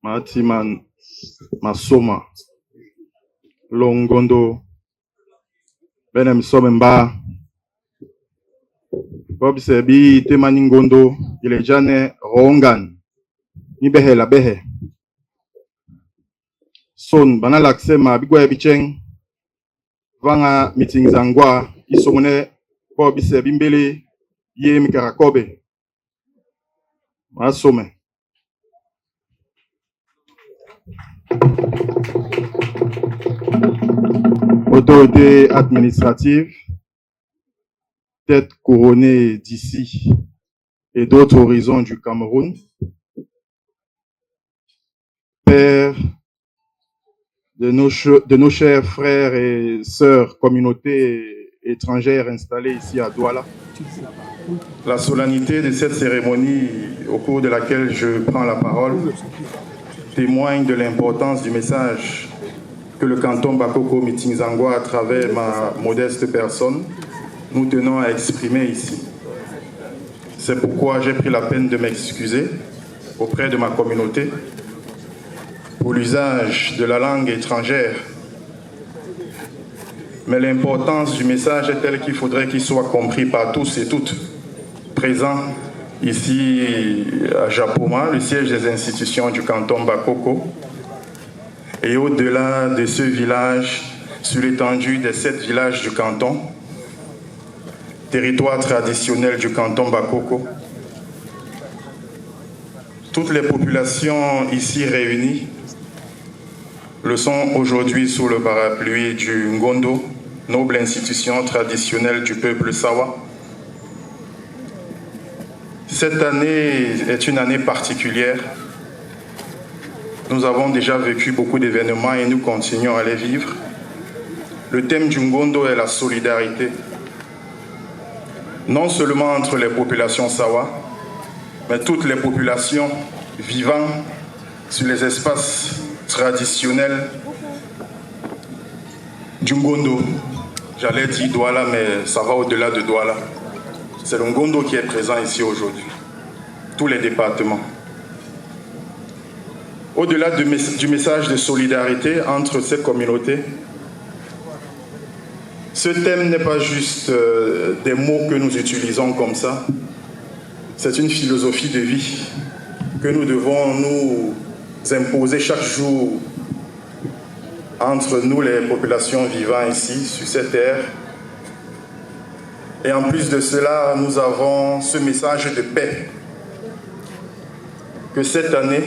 Matiman Masoma Longondo Benem Somemba Bob Sebi Temani Ngondo Ilejane Rongan Nibehe la Behe Son Banalakse ma Bigwe Bicheng Vanga meeting Zangwa Isomone Bob Sebi Mbele Ye Mikarakobe Masome Autorité administrative, tête couronnée d'ici et d'autres horizons du Cameroun, père de nos chers frères et sœurs communautés étrangères installées ici à Douala. La solennité de cette cérémonie au cours de laquelle je prends la parole témoigne de l'importance du message que le canton Bakoko Mitingzangwa, à travers ma modeste personne, nous tenons à exprimer ici. C'est pourquoi j'ai pris la peine de m'excuser auprès de ma communauté pour l'usage de la langue étrangère. Mais l'importance du message est telle qu'il faudrait qu'il soit compris par tous et toutes présents ici à Japoma, le siège des institutions du canton Bakoko, et au-delà de ce village, sur l'étendue des 7 villages du canton, territoire traditionnel du canton Bakoko, toutes les populations ici réunies le sont aujourd'hui sous le parapluie du Ngondo, noble institution traditionnelle du peuple Sawa. Cette année est une année particulière. Nous avons déjà vécu beaucoup d'événements et nous continuons à les vivre. Le thème du Ngondo est la solidarité. Non seulement entre les populations Sawa, mais toutes les populations vivant sur les espaces traditionnels du Ngondo. J'allais dire Douala, mais ça va au-delà de Douala. C'est le Ngondo qui est présent ici aujourd'hui. Tous les départements. Au-delà du message de solidarité entre ces communautés, ce thème n'est pas juste des mots que nous utilisons comme ça. C'est une philosophie de vie que nous devons nous imposer chaque jour entre nous, les populations vivant ici, sur cette terre. Et en plus de cela, nous avons ce message de paix que cette année,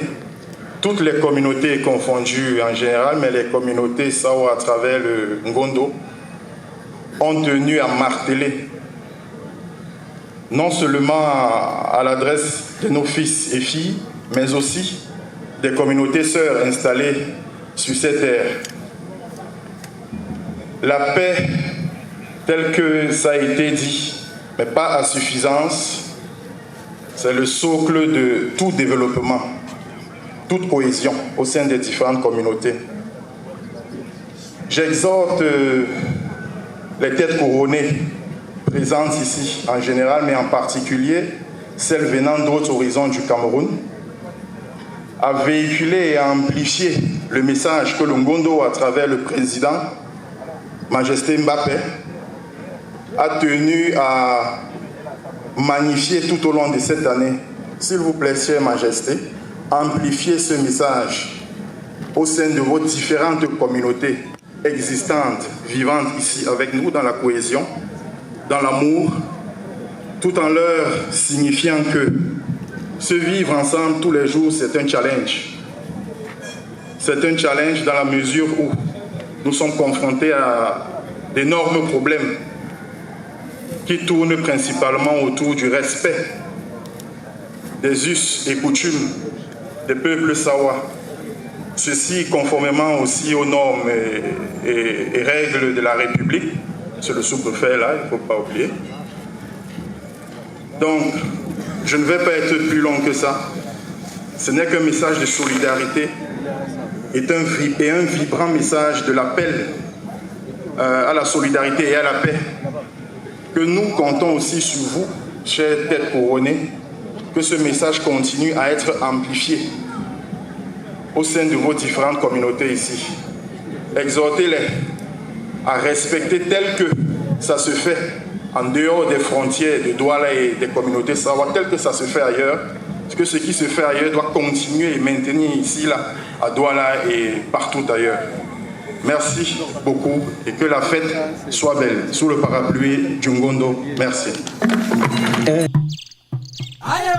toutes les communautés confondues en général, mais les communautés Sawa à travers le Ngondo, ont tenu à marteler, non seulement à l'adresse de nos fils et filles, mais aussi des communautés sœurs installées sur cette terre. La paix, telle que ça a été dit, mais pas à suffisance, c'est le socle de tout développement, toute cohésion au sein des différentes communautés. J'exhorte les têtes couronnées présentes ici en général, mais en particulier celles venant d'autres horizons du Cameroun, à véhiculer et à amplifier le message que le Ngondo, à travers le président Majesté Mbappé, a tenu à magnifier tout au long de cette année. S'il vous plaît, chère Majesté, amplifiez ce message au sein de vos différentes communautés existantes, vivantes ici avec nous dans la cohésion, dans l'amour, tout en leur signifiant que se vivre ensemble tous les jours, c'est un challenge. C'est un challenge dans la mesure où nous sommes confrontés à d'énormes problèmes qui tournent principalement autour du respect des us et coutumes des peuples Sawa. Ceci conformément aussi aux normes et règles de la République. C'est le sous-préfet là, il ne faut pas oublier. Donc, je ne vais pas être plus long que ça. Ce n'est qu'un message de solidarité et un vibrant message de l'appel à la solidarité et à la paix que nous comptons aussi sur vous, chers têtes couronnées, que ce message continue à être amplifié. au sein de vos différentes communautés ici. Exhortez-les à respecter tel que ça se fait en dehors des frontières de Douala et des communautés Sawa, tel que ça se fait ailleurs, parce que ce qui se fait ailleurs doit continuer et maintenir ici, là, à Douala et partout ailleurs. Merci beaucoup et que la fête soit belle, sous le parapluie du Ngondo. Merci. Aye,